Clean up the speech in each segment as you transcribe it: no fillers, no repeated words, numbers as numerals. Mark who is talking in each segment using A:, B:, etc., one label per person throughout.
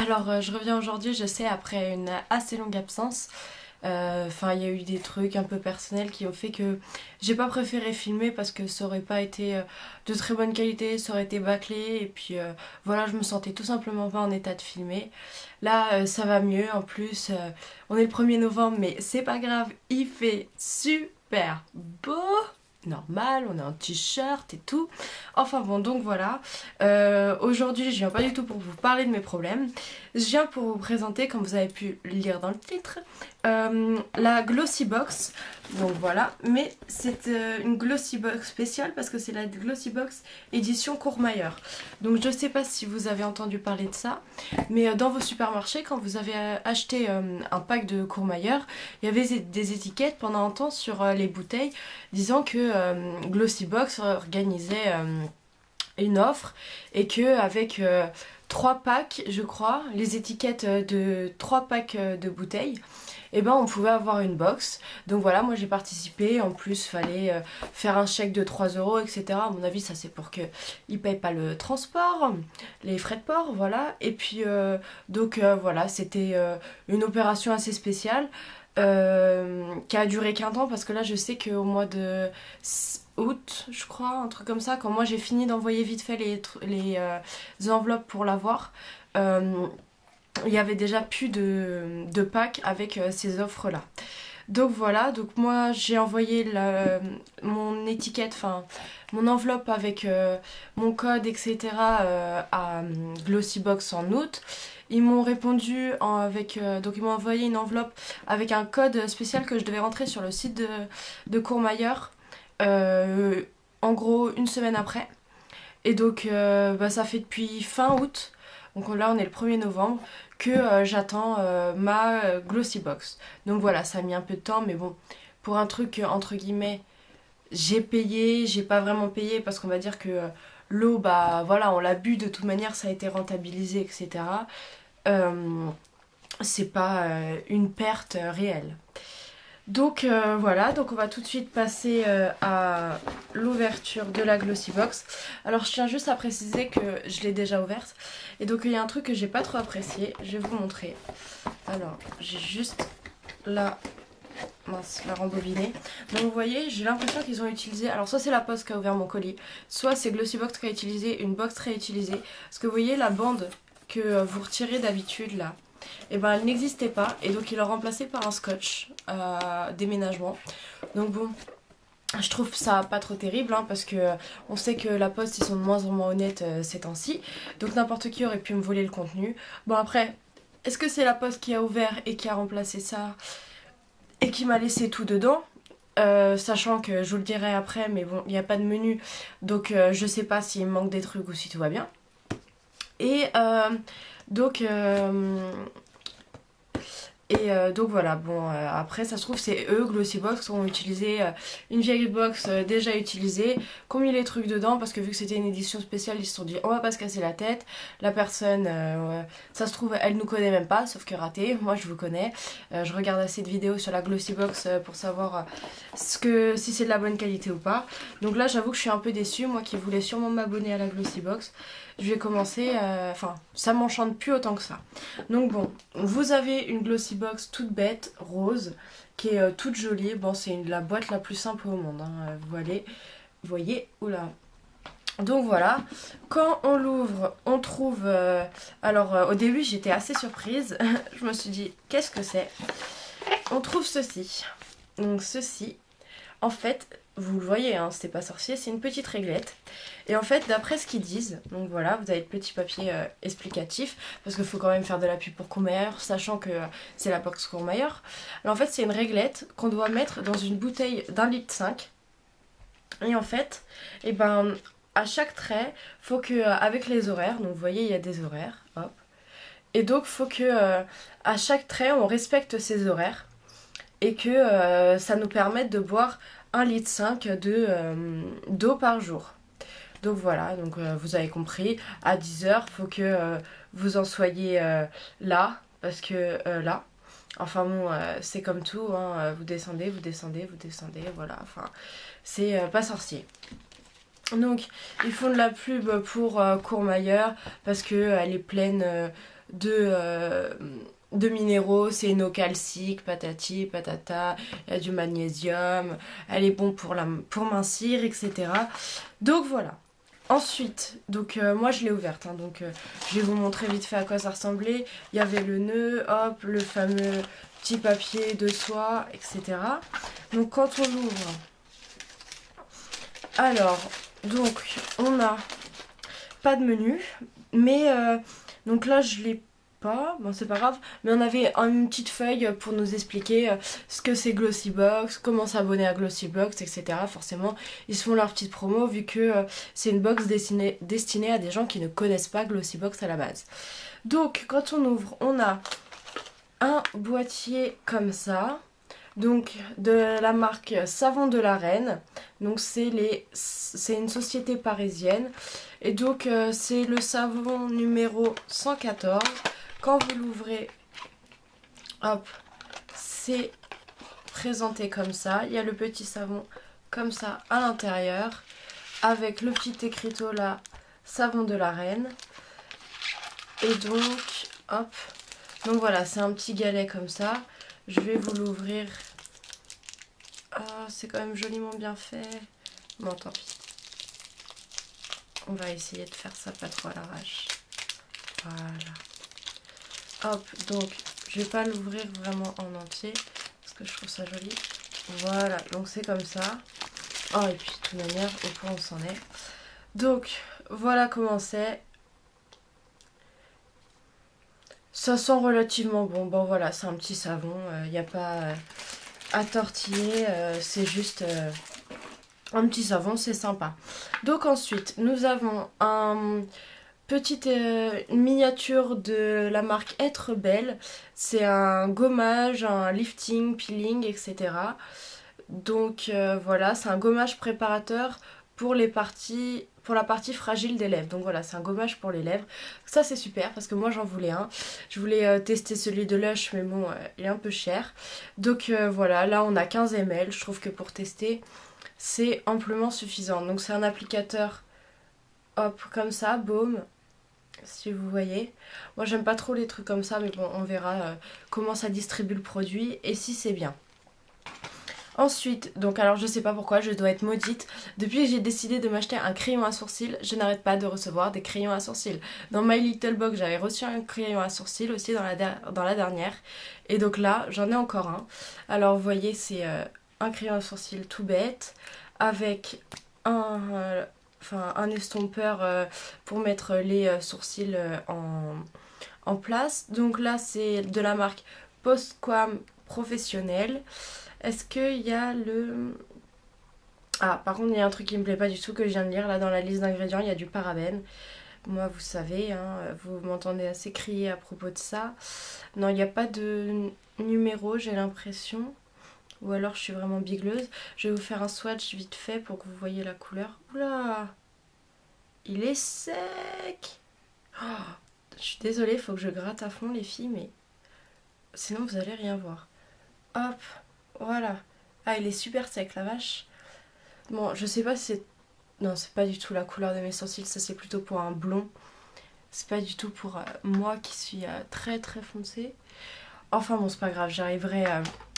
A: Alors je reviens aujourd'hui, je sais, après une assez longue absence. Enfin, il y a eu des trucs un peu personnels qui ont fait que j'ai pas préféré filmer parce que ça aurait pas été de très bonne qualité, ça aurait été bâclé et puis voilà, je me sentais tout simplement pas en état de filmer. Là, ça va mieux. En plus, on est le 1er novembre, mais c'est pas grave, il fait super beau. Normal, on est en t-shirt et tout. Enfin bon, donc voilà. Aujourd'hui, je viens pas du tout pour vous parler de mes problèmes. Je viens pour vous présenter, comme vous avez pu le lire dans le titre, la Glossy Box. Donc voilà, mais c'est une Glossy Box spéciale parce que c'est la Glossy Box édition Courmayeur. Donc je sais pas si vous avez entendu parler de ça, mais dans vos supermarchés, quand vous avez acheté un pack de Courmayeur, il y avait des étiquettes pendant un temps sur les bouteilles disant que Glossy Box organisait une offre et que avec 3 packs, je crois, les étiquettes de 3 packs de bouteilles, et ben on pouvait avoir une box. Donc voilà, moi j'ai participé. En plus fallait faire un chèque de 3 euros, etc. À mon avis ça c'est pour qu'ils ne payent pas le transport, les frais de port, voilà. Et puis donc voilà, c'était une opération assez spéciale qui a duré qu'un temps, parce que là je sais qu'au mois de août, je crois, un truc comme ça, quand moi j'ai fini d'envoyer vite fait les enveloppes pour l'avoir, il y avait déjà plus de packs avec ces offres là. Donc voilà, donc moi j'ai envoyé mon étiquette, enfin mon enveloppe avec mon code, etc. À Glossybox en août. Ils m'ont répondu donc ils m'ont envoyé une enveloppe avec un code spécial que je devais rentrer sur le site de Courmayeur, en gros une semaine après. Et donc ça fait depuis fin août, donc là on est le 1er novembre, que j'attends ma Glossy Box. Donc voilà, ça a mis un peu de temps, mais bon, pour un truc entre guillemets, j'ai payé, j'ai pas vraiment payé, parce qu'on va dire que l'eau, bah voilà, on l'a bu de toute manière, ça a été rentabilisé, etc. C'est pas une perte réelle. Donc voilà, donc on va tout de suite passer à l'ouverture de la Glossy Box. Alors je tiens juste à préciser que je l'ai déjà ouverte. Et donc il y a un truc que j'ai pas trop apprécié, je vais vous montrer. Alors j'ai juste la rembobiner. Donc vous voyez, j'ai l'impression qu'ils ont utilisé, alors soit c'est la poste qui a ouvert mon colis, soit c'est Glossy Box qui a utilisé une box réutilisée. Parce que vous voyez la bande que vous retirez d'habitude là, et ben elle n'existait pas, et donc ils l'ont remplacée par un scotch déménagement. Donc bon, je trouve ça pas trop terrible, hein, parce que on sait que la poste ils sont de moins en moins honnêtes ces temps-ci, donc n'importe qui aurait pu me voler le contenu. Bon après, est-ce que c'est la poste qui a ouvert et qui a remplacé ça et qui m'a laissé tout dedans, sachant que je vous le dirai après, mais bon, il n'y a pas de menu, donc je sais pas s'il me manque des trucs ou si tout va bien. Et donc donc voilà, bon après ça se trouve c'est eux, Glossybox, ont utilisé une vieille box déjà utilisée, qui ont mis les trucs dedans, parce que vu que c'était une édition spéciale, ils se sont dit on va pas se casser la tête, la personne, ça se trouve elle nous connaît même pas, sauf que raté, moi je vous connais, je regarde assez de vidéos sur la Glossybox pour savoir si c'est de la bonne qualité ou pas. Donc là j'avoue que je suis un peu déçue, moi qui voulais sûrement m'abonner à la Glossybox. Je vais commencer, enfin ça m'enchante plus autant que ça. Donc bon, vous avez une Glossy Box toute bête, rose, qui est toute jolie. Bon, c'est la boîte la plus simple au monde, hein. Vous voyez, oula. Donc voilà, quand on l'ouvre, on trouve... alors au début j'étais assez surprise, je me suis dit qu'est-ce que c'est? On trouve ceci. Donc ceci, en fait, vous le voyez, hein, c'est pas sorcier, c'est une petite réglette. Et en fait, d'après ce qu'ils disent, donc voilà, vous avez le petit papier explicatif, parce qu'il faut quand même faire de la pub pour Courmayeur, sachant que c'est la box Courmayeur. Alors en fait, c'est une réglette qu'on doit mettre dans une bouteille d'1,5 litre. Et en fait, et ben, à chaque trait, faut que, avec les horaires, donc vous voyez, il y a des horaires, hop. Et donc, faut que, à chaque trait, on respecte ces horaires. Et que ça nous permette de boire 1,5 litre d'eau par jour. Donc voilà, donc vous avez compris, à 10h, il faut que vous en soyez là, parce que là, enfin bon, c'est comme tout, hein, vous descendez, voilà, enfin, c'est pas sorcier. Donc, ils font de la pub pour Courmayeur, parce qu'elle est pleine de minéraux, c'est une eau calcique, patati, patata, il y a du magnésium, elle est bon pour mincir, etc. Donc voilà. Ensuite, donc moi je l'ai ouverte, hein, donc je vais vous montrer vite fait à quoi ça ressemblait. Il y avait le nœud, hop, le fameux petit papier de soie, etc. Donc quand on l'ouvre, alors, donc on a pas de menu, mais donc là je l'ai pas, bon c'est pas grave, mais on avait une petite feuille pour nous expliquer ce que c'est Glossybox, comment s'abonner à Glossybox, etc. Forcément, ils se font leur petite promo vu que c'est une box destinée à des gens qui ne connaissent pas Glossybox à la base. Donc quand on ouvre, on a un boîtier comme ça. Donc de la marque Savon de la Reine. Donc c'est une société parisienne. Et donc c'est le savon numéro 114. Quand vous l'ouvrez, hop, c'est présenté comme ça. Il y a le petit savon comme ça à l'intérieur. Avec le petit écriteau là, Savon de la Reine. Et donc, hop. Donc voilà, c'est un petit galet comme ça. Je vais vous l'ouvrir. Ah, c'est quand même joliment bien fait. Bon, tant pis. On va essayer de faire ça pas trop à l'arrache. Voilà. Hop, donc je vais pas l'ouvrir vraiment en entier parce que je trouve ça joli. Voilà, donc c'est comme ça. Oh, et puis de toute manière, au point on s'en est. Donc, voilà comment c'est. Ça sent relativement bon. Bon, voilà, c'est un petit savon. Il n'y a pas à tortiller. C'est juste un petit savon, c'est sympa. Donc ensuite, nous avons une miniature de la marque Être Belle. C'est un gommage, un lifting, peeling, etc. Donc voilà, c'est un gommage préparateur pour la partie fragile des lèvres. Donc voilà, c'est un gommage pour les lèvres. Ça c'est super parce que moi j'en voulais un. Je voulais tester celui de Lush mais bon, il est un peu cher. Donc voilà, là on a 15 ml. Je trouve que pour tester, c'est amplement suffisant. Donc c'est un applicateur, hop, comme ça, baume. Si vous voyez. Moi j'aime pas trop les trucs comme ça mais bon, on verra comment ça distribue le produit et si c'est bien. Ensuite, donc alors je sais pas pourquoi, je dois être maudite. Depuis que j'ai décidé de m'acheter un crayon à sourcils, je n'arrête pas de recevoir des crayons à sourcils. Dans My Little Box, j'avais reçu un crayon à sourcils aussi dans la dernière. Et donc là, j'en ai encore un. Alors vous voyez, c'est un crayon à sourcils tout bête, avec un estompeur pour mettre les sourcils en place. Donc là, c'est de la marque Postquam Professionnel. Est-ce qu'il y a le... Ah, par contre, il y a un truc qui me plaît pas du tout que je viens de lire. Là, dans la liste d'ingrédients, il y a du parabène. Moi, vous savez, hein, vous m'entendez assez crier à propos de ça. Non, il n'y a pas de numéro, j'ai l'impression. Ou alors, je suis vraiment bigleuse. Je vais vous faire un swatch vite fait pour que vous voyez la couleur. Oula! Il est sec! Oh, je suis désolée, il faut que je gratte à fond, les filles, mais... Sinon, vous allez rien voir. Hop! Voilà. Ah, il est super sec, la vache. Bon, je sais pas si c'est... Non, c'est pas du tout la couleur de mes sourcils. Ça, c'est plutôt pour un blond. C'est pas du tout pour moi qui suis très très foncée. Enfin bon, c'est pas grave. J'arriverai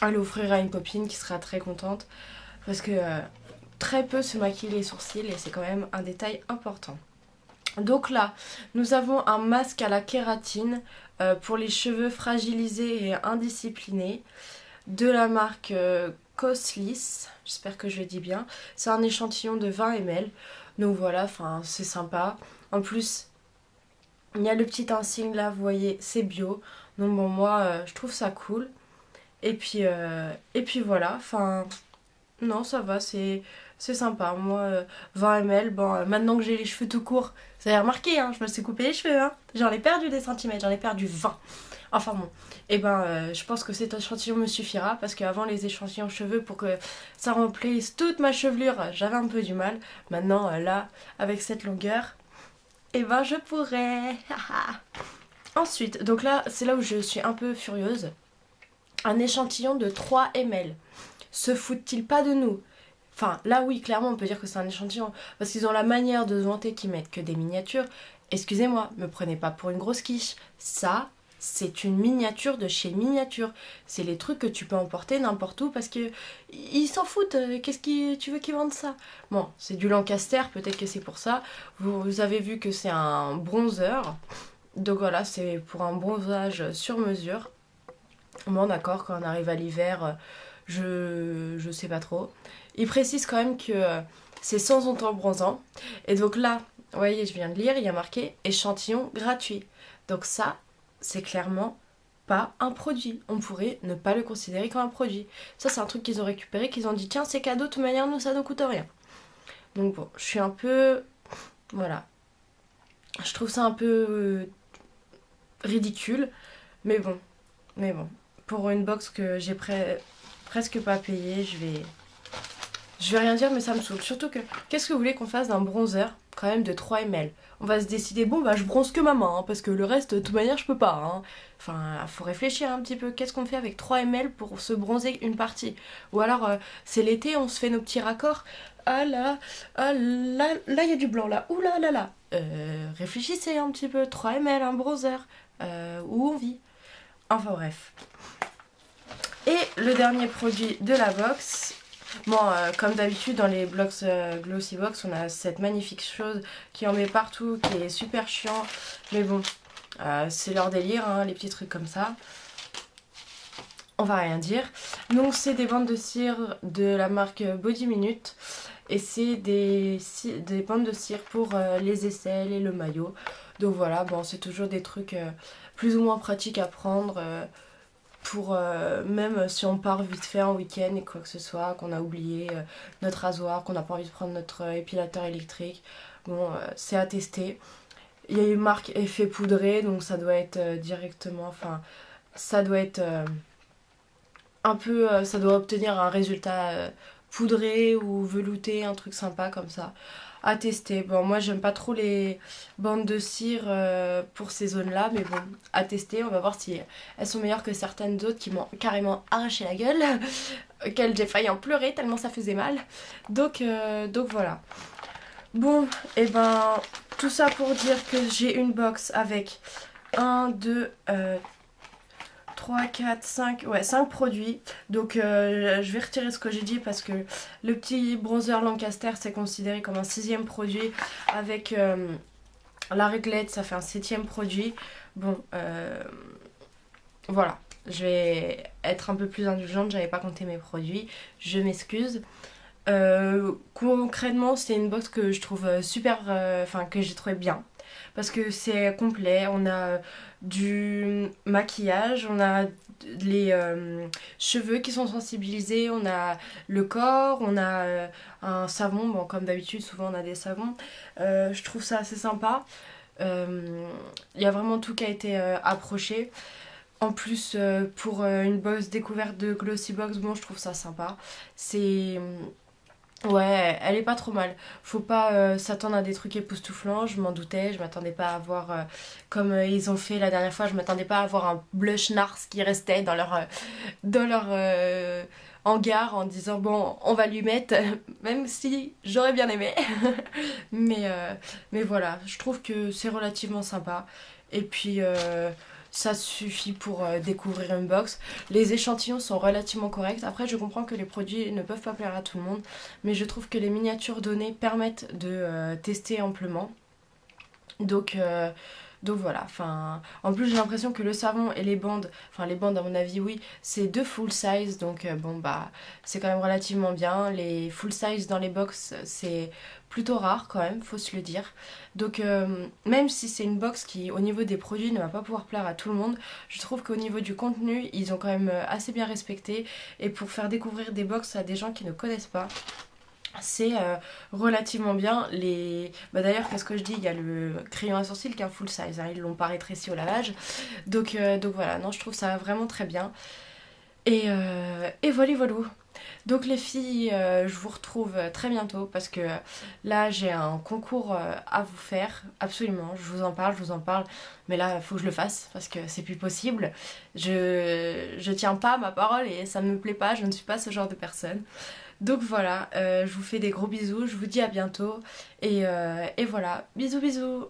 A: à l'offrir à une copine qui sera très contente. Parce que très peu se maquillent les sourcils et c'est quand même un détail important. Donc là, nous avons un masque à la kératine pour les cheveux fragilisés et indisciplinés. De la marque Coslis, j'espère que je le dis bien. C'est un échantillon de 20 ml. Donc voilà, enfin c'est sympa. En plus, il y a le petit insigne là, vous voyez, c'est bio. Donc bon, moi je trouve ça cool. Et puis voilà, enfin non, ça va, c'est sympa. Moi, 20 ml, bon, maintenant que j'ai les cheveux tout courts, vous avez remarqué, hein, je me suis coupé les cheveux, hein. J'en ai perdu des centimètres, j'en ai perdu 20. Enfin bon, et je pense que cet échantillon me suffira parce qu'avant les échantillons cheveux pour que ça remplisse toute ma chevelure, j'avais un peu du mal. Maintenant là, avec cette longueur, je pourrais. Ensuite, donc là, c'est là où je suis un peu furieuse. Un échantillon de 3 ml. Se foutent-ils pas de nous? Enfin, là oui, clairement, on peut dire que c'est un échantillon. Parce qu'ils ont la manière de se vanter qu'ils mettent que des miniatures. excusez-moi, me prenez pas pour une grosse quiche. Ça, c'est une miniature de chez Miniature. C'est les trucs que tu peux emporter n'importe où parce que ils s'en foutent. Qu'est-ce que tu veux qu'ils vendent ça? Bon, c'est du Lancaster, peut-être que c'est pour ça. Vous avez vu que c'est un bronzer. Donc voilà, c'est pour un bronzage sur mesure. Bon, d'accord, quand on arrive à l'hiver, je sais pas trop. Il précise quand même que c'est sans anti-bronzant. Et donc là, vous voyez, je viens de lire, il y a marqué échantillon gratuit. Donc ça, c'est clairement pas un produit. On pourrait ne pas le considérer comme un produit. Ça, c'est un truc qu'ils ont récupéré, qu'ils ont dit tiens, c'est cadeau, de toute manière, nous, ça ne coûte rien. Donc bon, je suis un peu. Voilà. Je trouve ça un peu ridicule. Mais bon. Mais bon. Pour une box que j'ai presque pas payée, je vais rien dire, mais ça me saoule. Surtout que, qu'est-ce que vous voulez qu'on fasse d'un bronzer, quand même, de 3 ml? On va se décider, bon, bah, je bronze que ma main, hein, parce que le reste, de toute manière, je peux pas. Hein. Enfin, faut réfléchir un petit peu. Qu'est-ce qu'on fait avec 3 ml pour se bronzer une partie? Ou alors, c'est l'été, on se fait nos petits raccords. Ah là, là, il y a du blanc, là. Ouh là là là. Réfléchissez un petit peu. 3 ml, un bronzer. Où on vit. Enfin, bref. Et le dernier produit de la box. Bon, comme d'habitude dans les blocs Glossy Box, on a cette magnifique chose qui en met partout, qui est super chiant. Mais bon, c'est leur délire, hein, les petits trucs comme ça. On va rien dire. Donc c'est des bandes de cire de la marque Body Minute. Et c'est des bandes de cire pour les aisselles et le maillot. Donc voilà, bon, c'est toujours des trucs plus ou moins pratiques à prendre. Pour même si on part vite fait en week-end et quoi que ce soit, qu'on a oublié notre rasoir, qu'on n'a pas envie de prendre notre épilateur électrique, bon, c'est à tester. Il y a une marque effet poudré, donc ça doit être directement, enfin, ça doit être un peu, ça doit obtenir un résultat poudré ou velouté, un truc sympa comme ça. À tester. Bon, moi j'aime pas trop les bandes de cire pour ces zones-là, mais bon, à tester. On va voir si elles sont meilleures que certaines autres qui m'ont carrément arraché la gueule, auxquelles j'ai failli en pleurer tellement ça faisait mal. Donc voilà. Bon, et ben tout ça pour dire que j'ai une box avec 1, 2, 3, 4, 5, ouais, 5 produits. Donc je vais retirer ce que j'ai dit parce que le petit bronzer Lancaster c'est considéré comme un 6e produit. Avec la réglette ça fait un 7e produit. Bon, voilà. Je vais être un peu plus indulgente, j'avais pas compté mes produits. Je m'excuse. Concrètement c'est une box que je trouve super, enfin que j'ai trouvé bien. Parce que c'est complet, on a du maquillage, on a les cheveux qui sont sensibilisés, on a le corps, on a un savon, bon comme d'habitude souvent on a des savons. Je trouve ça assez sympa. Il y a vraiment tout qui a été approché. En plus pour une box découverte de Glossy Box, bon je trouve ça sympa. C'est... Ouais, elle est pas trop mal. Faut pas s'attendre à des trucs époustouflants, je m'en doutais, je m'attendais pas à avoir, comme ils ont fait la dernière fois, je m'attendais pas à avoir un blush Nars qui restait dans leur hangar en disant bon, on va lui mettre, même si j'aurais bien aimé. mais, mais voilà, je trouve que c'est relativement sympa. Et puis ça suffit pour découvrir une box. Les échantillons sont relativement corrects. Après, je comprends que les produits ne peuvent pas plaire à tout le monde, mais je trouve que les miniatures données permettent de tester amplement. Donc voilà, enfin, en plus j'ai l'impression que le savon et les bandes à mon avis oui, c'est 2 full size, donc bon bah c'est quand même relativement bien. Les full size dans les box c'est plutôt rare quand même, faut se le dire. Donc même si c'est une box qui au niveau des produits ne va pas pouvoir plaire à tout le monde, je trouve qu'au niveau du contenu ils ont quand même assez bien respecté, et pour faire découvrir des box à des gens qui ne connaissent pas, c'est relativement bien. D'ailleurs, qu'est-ce que je dis, il y a le crayon à sourcils qui est un full size, hein, ils l'ont pas rétréci au lavage. Donc voilà, non, je trouve ça vraiment très bien. Et voilà, voilà. Donc les filles, je vous retrouve très bientôt parce que là j'ai un concours à vous faire, absolument, je vous en parle, mais là il faut que je le fasse parce que c'est plus possible. Je tiens pas à ma parole et ça ne me plaît pas, je ne suis pas ce genre de personne. Donc voilà, je vous fais des gros bisous, je vous dis à bientôt et voilà, bisous bisous.